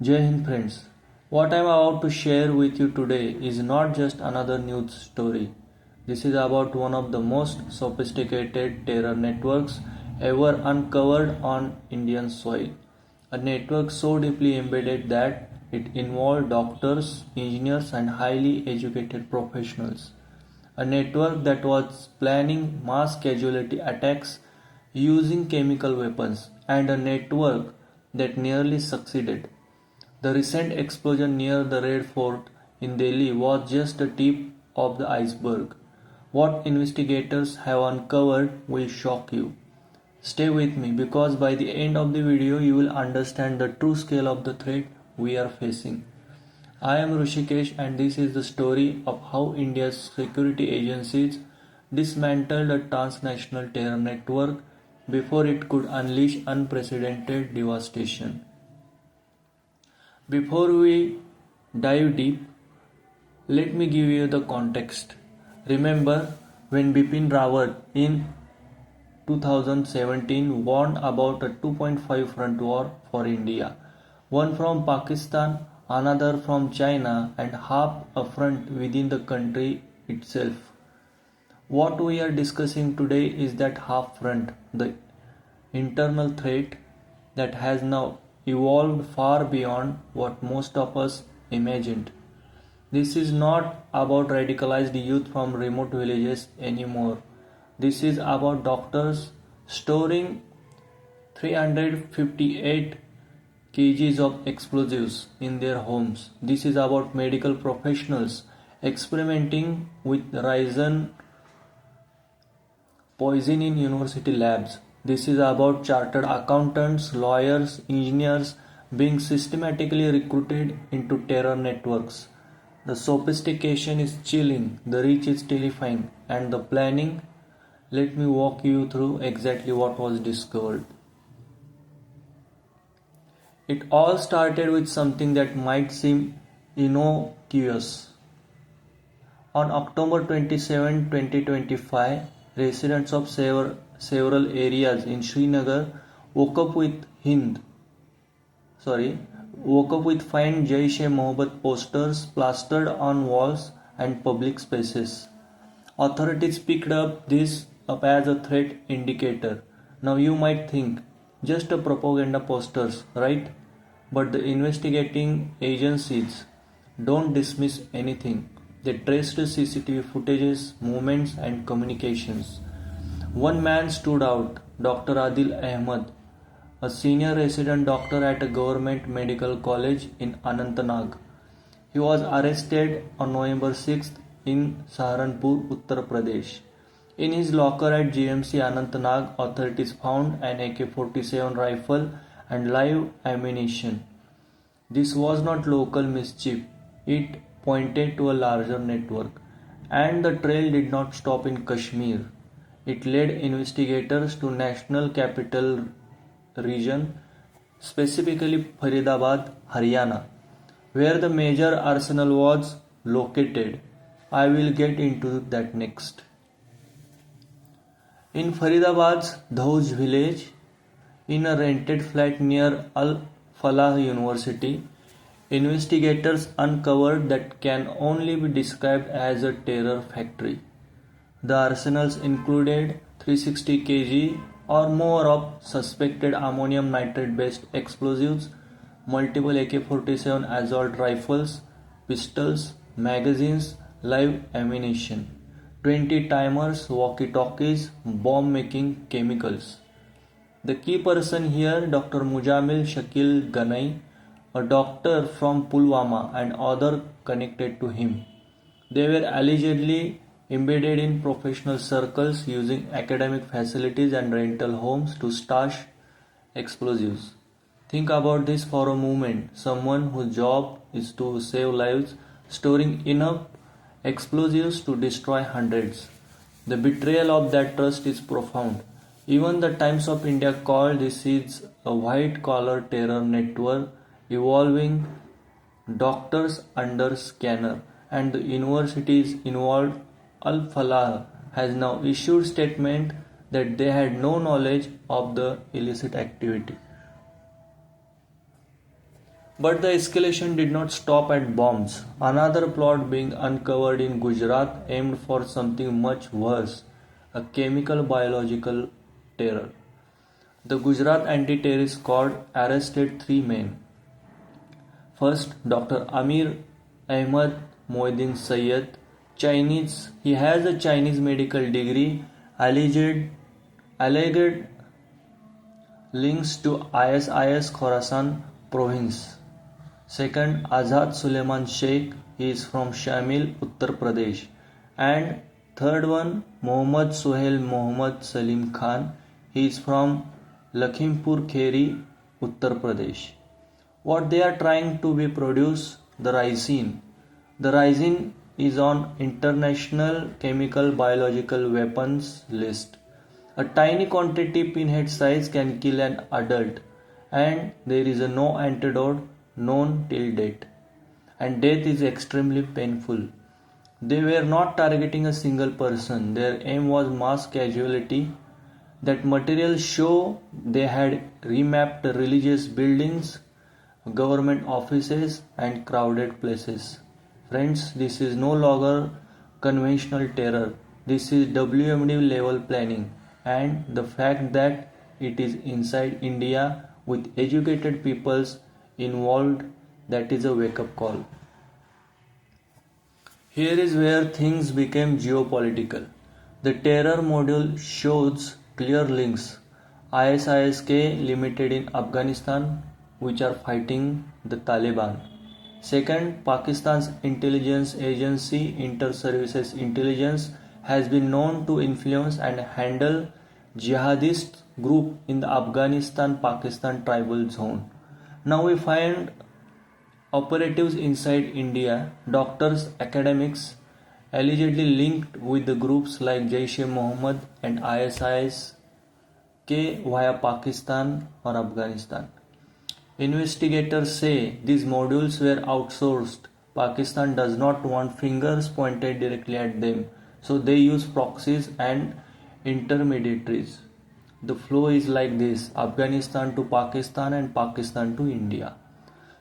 Jai Hind friends. What I am about to share with you today is not just another news story. This is about one of the most sophisticated terror networks ever uncovered on Indian soil. A network so deeply embedded that it involved doctors, engineers, and highly educated professionals. A network that was planning mass casualty attacks using chemical weapons, and a network that nearly succeeded. The recent explosion near the Red Fort in Delhi was just the tip of the iceberg. What investigators have uncovered will shock you. Stay with me because by the end of the video you will understand the true scale of the threat we are facing. I am Rushikesh and this is the story of how India's security agencies dismantled a transnational terror network before it could unleash unprecedented devastation. Before we dive deep, let me give you the context. Remember when Bipin Rawat in 2017 warned about a 2.5 front war for India, one from Pakistan, another from China, and half a front within the country itself. What we are discussing today is that half front, the internal threat that has now evolved far beyond what most of us imagined. This is not about radicalized youth from remote villages anymore. This is about doctors storing 358 kgs of explosives in their homes. This is about medical professionals experimenting with ricin poison in university labs. This is about chartered accountants, lawyers, engineers being systematically recruited into terror networks. The sophistication is chilling, the reach is terrifying, and the planning. Let me walk you through exactly what was discovered. It all started with something that might seem innocuous. On October 27, 2025, residents of several areas in Srinagar woke up with find Jaish-e-Mohammed posters plastered on walls and public spaces. Authorities picked this up as a threat indicator. Now you might think, just a propaganda posters, right? But the investigating agencies don't dismiss anything. They traced CCTV footages, movements, and communications. One man stood out, Dr. Adil Ahmed, a senior resident doctor at a government medical college in Anantnag. He was arrested on November 6th in Saharanpur, Uttar Pradesh. In his locker at GMC Anantnag, authorities found an AK-47 rifle and live ammunition. This was not local mischief, it pointed to a larger network. And the trail did not stop in Kashmir. It led investigators to National Capital Region, specifically Faridabad, Haryana, where the major arsenal was located. I will get into that next. In Faridabad's Dhauj village, in a rented flat near Al Falah University, investigators uncovered that can only be described as a terror factory. The arsenals included 360 kg or more of suspected ammonium nitrate based explosives, multiple AK-47 assault rifles, pistols, magazines, live ammunition, 20 timers, walkie-talkies, bomb-making chemicals. The key person here, Dr. Mujamil Shakil Ganai, a doctor from Pulwama and other connected to him. They were allegedly embedded in professional circles using academic facilities and rental homes to stash explosives. Think about this for a moment. Someone whose job is to save lives, storing enough explosives to destroy hundreds. The betrayal of that trust is profound. Even the Times of India called this is a white-collar terror network evolving doctors under scanner, and the universities involved. Al Falah has now issued statement that they had no knowledge of the illicit activity. But the escalation did not stop at bombs. Another plot being uncovered in Gujarat aimed for something much worse, a chemical biological terror. The Gujarat Anti-Terrorist Squad arrested three men. First, Dr. Amir Ahmad Moeddin Sayyed, Chinese. He has a Chinese medical degree, alleged links to ISIS Khorasan province. Second, Azad Suleiman Sheikh, he is from Shamil, Uttar Pradesh. And third one, Mohammad Sohail Mohammad Salim Khan, he is from Lakhimpur Kheri, Uttar Pradesh. What they are trying to be produce? The ricin. The ricin is on International Chemical Biological Weapons list. A tiny quantity pinhead size can kill an adult, and there is no antidote known till date. And death is extremely painful. They were not targeting a single person, their aim was mass casualty. That materials show they had remapped religious buildings, government offices, and crowded places. Friends, this is no longer conventional terror. This is WMD level planning, and the fact that it is inside India with educated peoples involved, that is a wake up call. Here is where things became geopolitical. The terror module shows clear links. ISIS-K limited in Afghanistan, which are fighting the Taliban. Second, Pakistan's intelligence agency, Inter-Services Intelligence, has been known to influence and handle jihadist group in the Afghanistan-Pakistan tribal zone. Now we find operatives inside India, doctors, academics, allegedly linked with the groups like Jaish-e-Mohammed and ISIS-K via Pakistan or Afghanistan. Investigators say these modules were outsourced. Pakistan does not want fingers pointed directly at them, so they use proxies and intermediaries. The flow is like this: Afghanistan to Pakistan and Pakistan to India.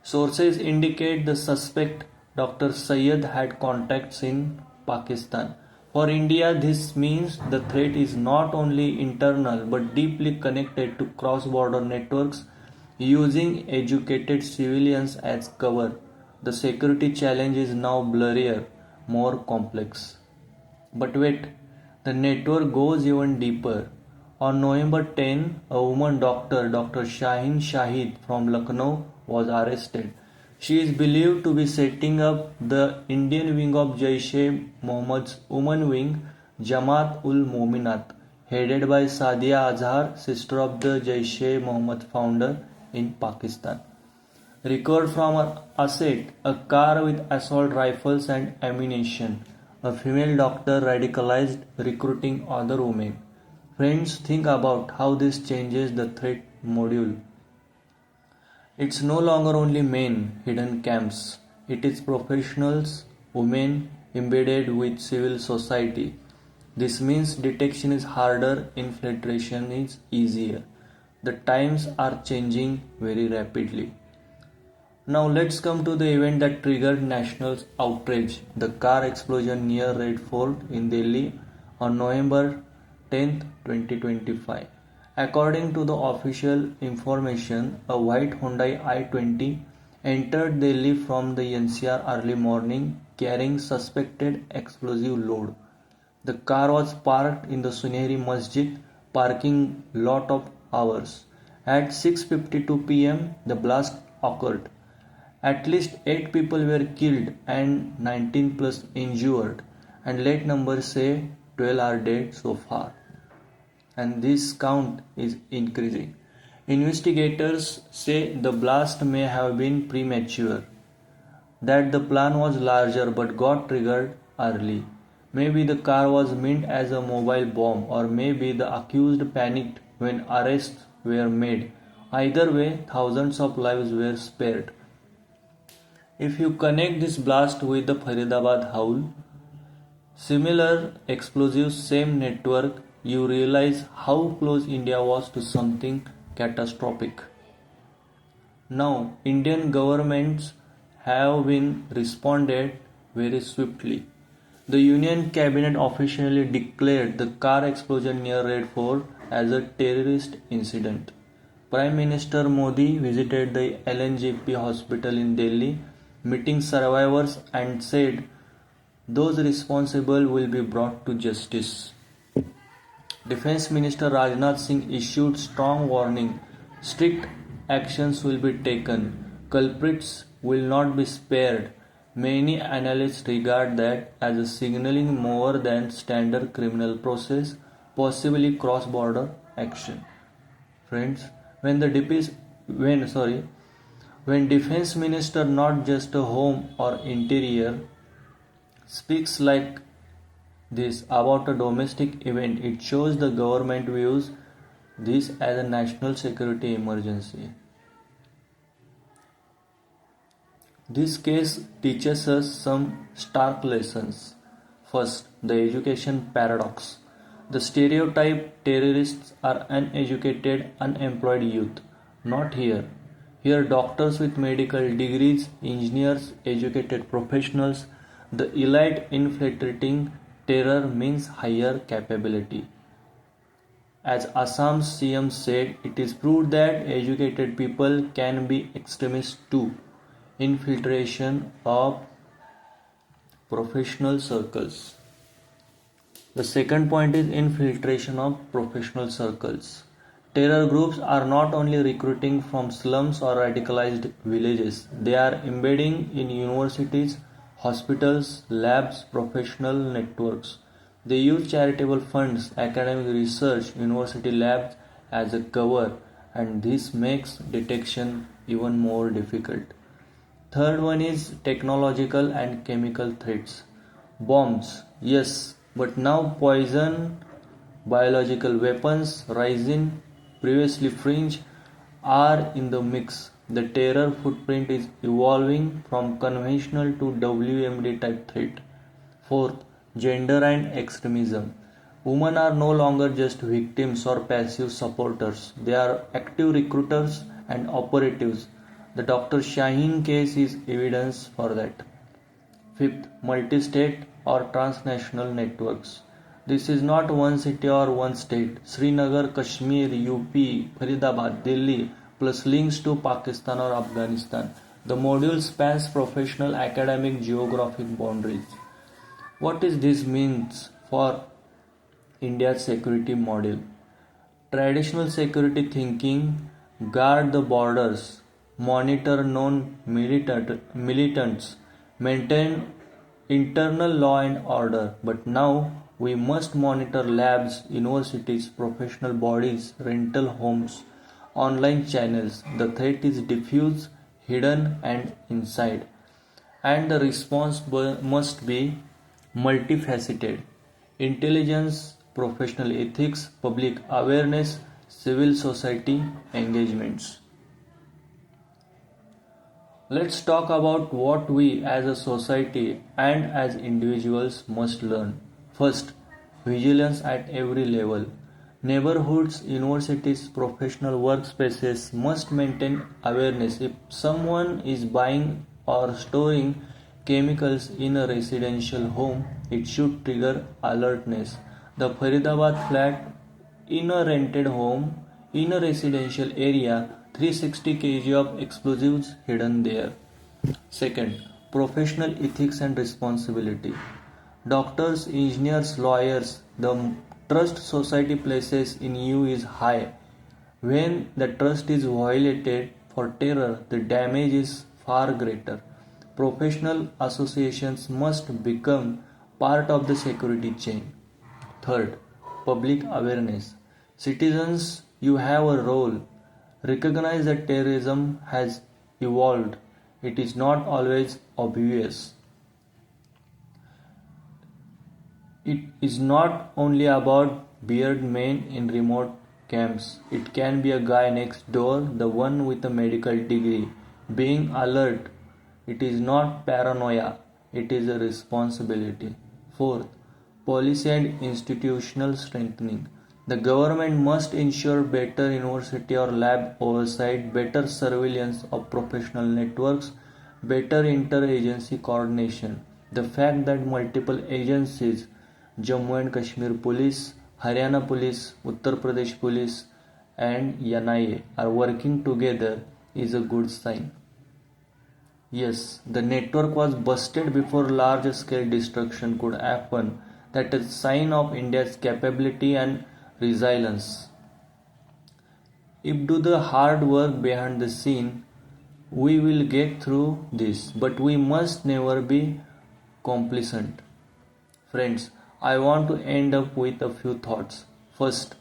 Sources indicate the suspect Dr. Syed had contacts in Pakistan. For India, this means the threat is not only internal but deeply connected to cross-border networks using educated civilians as cover. The security challenge is now blurrier, more complex. But wait, the network goes even deeper. On November 10, a woman doctor, Dr. Shaheen Shahid from Lucknow, was arrested. She is believed to be setting up the Indian wing of Jaish-e-Mohammed's women wing, Jamaat-ul-Mominat, headed by Sadia Azhar, sister of the Jaish-e-Mohammed founder in Pakistan. Recovered from her asset, a car with assault rifles and ammunition. A female doctor radicalized, recruiting other women. Friends, think about how this changes the threat module. It's no longer only men, hidden camps. It is professionals, women embedded with civil society. This means detection is harder, infiltration is easier. The times are changing very rapidly. Now let's come to the event that triggered national outrage, the car explosion near Red Fort in Delhi on November 10, 2025. According to the official information, a white Hyundai i20 entered Delhi from the NCR early morning carrying suspected explosive load. The car was parked in the Sunehri Masjid parking lot of hours. At 6:52 p.m., the blast occurred. At least 8 people were killed and 19 plus injured, and late numbers say 12 are dead so far. And this count is increasing. Investigators say the blast may have been premature, that the plan was larger but got triggered early. Maybe the car was meant as a mobile bomb, or maybe the accused panicked when arrests were made. Either way, thousands of lives were spared. If you connect this blast with the Faridabad Haul, similar explosives, same network, you realize how close India was to something catastrophic. Now, Indian governments have been responded very swiftly. The Union Cabinet officially declared the car explosion near Red Fort as a terrorist incident. Prime Minister Modi visited the LNGP hospital in Delhi, meeting survivors and said those responsible will be brought to justice. Defense Minister Rajnath Singh issued strong warning. Strict actions will be taken. Culprits will not be spared. Many analysts regard that as a signaling more than standard criminal process, possibly cross-border action. Friends, when the DPS, when Defense Minister, not just a Home or Interior, speaks like this about a domestic event, it shows the government views this as a national security emergency. This case teaches us some stark lessons. First, the education paradox. The stereotype terrorists are uneducated, unemployed youth. Not here. Here, doctors with medical degrees, engineers, educated professionals, the elite infiltrating terror means higher capability. As Assam's CM said, it is proved that educated people can be extremists too. Infiltration of professional circles. The second point is infiltration of professional circles. Terror groups are not only recruiting from slums or radicalized villages, they are embedding in universities, hospitals, labs, professional networks. They use charitable funds, academic research, university labs as a cover, and this makes detection even more difficult. Third one is technological and chemical threats. Bombs, yes, but now poison, biological weapons, rising, previously fringe, are in the mix. The terror footprint is evolving from conventional to WMD type threat. Fourth, gender and extremism. Women are no longer just victims or passive supporters, they are active recruiters and operatives. The Dr. Shaheen case is evidence for that. Fifth, multi-state or transnational networks. This is not one city or one state. Srinagar, Kashmir, UP, Faridabad, Delhi, plus links to Pakistan or Afghanistan. The module spans professional, academic, geographic boundaries. What does this means for India's security model? Traditional security thinking: guard the borders, monitor known militants, maintain internal law and order. But now we must monitor labs, universities, professional bodies, rental homes, online channels. The threat is diffuse, hidden, and inside. And the response must be multifaceted: intelligence, professional ethics, public awareness, civil society engagements. Let's talk about what we as a society and as individuals must learn. First, vigilance at every level. Neighborhoods, universities, professional workspaces must maintain awareness. If someone is buying or storing chemicals in a residential home, it should trigger alertness. The Faridabad flat in a rented home in a residential area, 360 kg of explosives hidden there. Second, professional ethics and responsibility. Doctors, engineers, lawyers, the trust society places in you is high. When the trust is violated for terror, the damage is far greater. Professional associations must become part of the security chain. Third, public awareness. Citizens, you have a role. Recognize that terrorism has evolved. It is not always obvious. It is not only about bearded men in remote camps. It can be a guy next door, the one with a medical degree. Being alert. It is not paranoia. It is a responsibility. Fourth, policy and institutional strengthening. The government must ensure better university or lab oversight, better surveillance of professional networks, better interagency coordination. The fact that multiple agencies, Jammu and Kashmir Police, Haryana Police, Uttar Pradesh Police, and NIA are working together is a good sign. Yes, the network was busted before large scale destruction could happen. That is a sign of India's capability and resilience. If do the hard work behind the scene, we will get through this, but we must never be complacent. Friends, I want to end up with a few thoughts. First,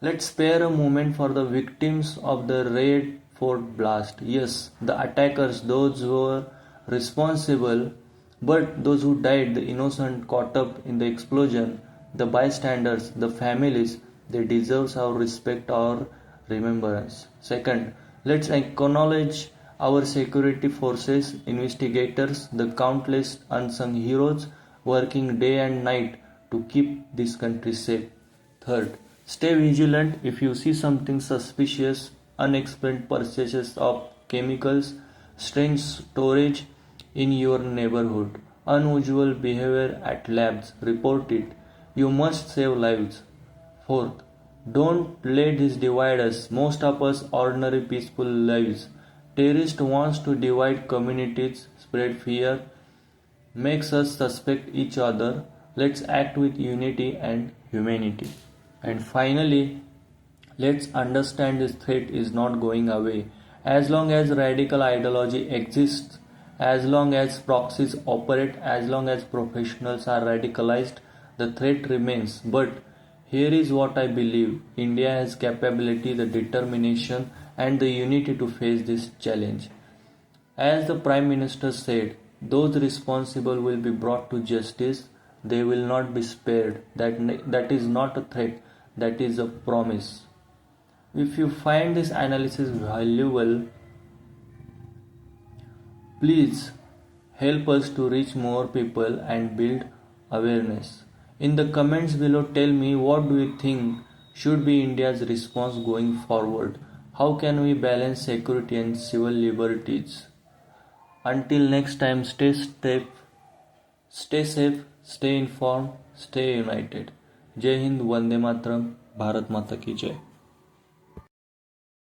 let's spare a moment for the victims of the Red Fort blast. Yes, the attackers, those who were responsible, but those who died, the innocent caught up in the explosion, the bystanders, the families, they deserve our respect, our remembrance. Second, let's acknowledge our security forces, investigators, the countless unsung heroes working day and night to keep this country safe. Third, stay vigilant if you see something suspicious, unexplained purchases of chemicals, strange storage in your neighborhood, unusual behavior at labs, report it. You must save lives. Fourth, don't let this divide us. Most of us ordinary peaceful lives. Terrorist wants to divide communities, spread fear, makes us suspect each other. Let's act with unity and humanity. And finally, let's understand this threat is not going away. As long as radical ideology exists, as long as proxies operate, as long as professionals are radicalized, the threat remains. But here is what I believe: India has capability, the determination, and the unity to face this challenge. As the Prime Minister said, those responsible will be brought to justice. They will not be spared. That is not a threat, that is a promise. If you find this analysis valuable, please help us to reach more people and build awareness. In the comments below, tell me, what do you think should be India's response going forward? How can we balance security and civil liberties? Until next time, stay safe, stay informed, stay united. जय हिंद, वंदे मातरम, भारत माता की जय.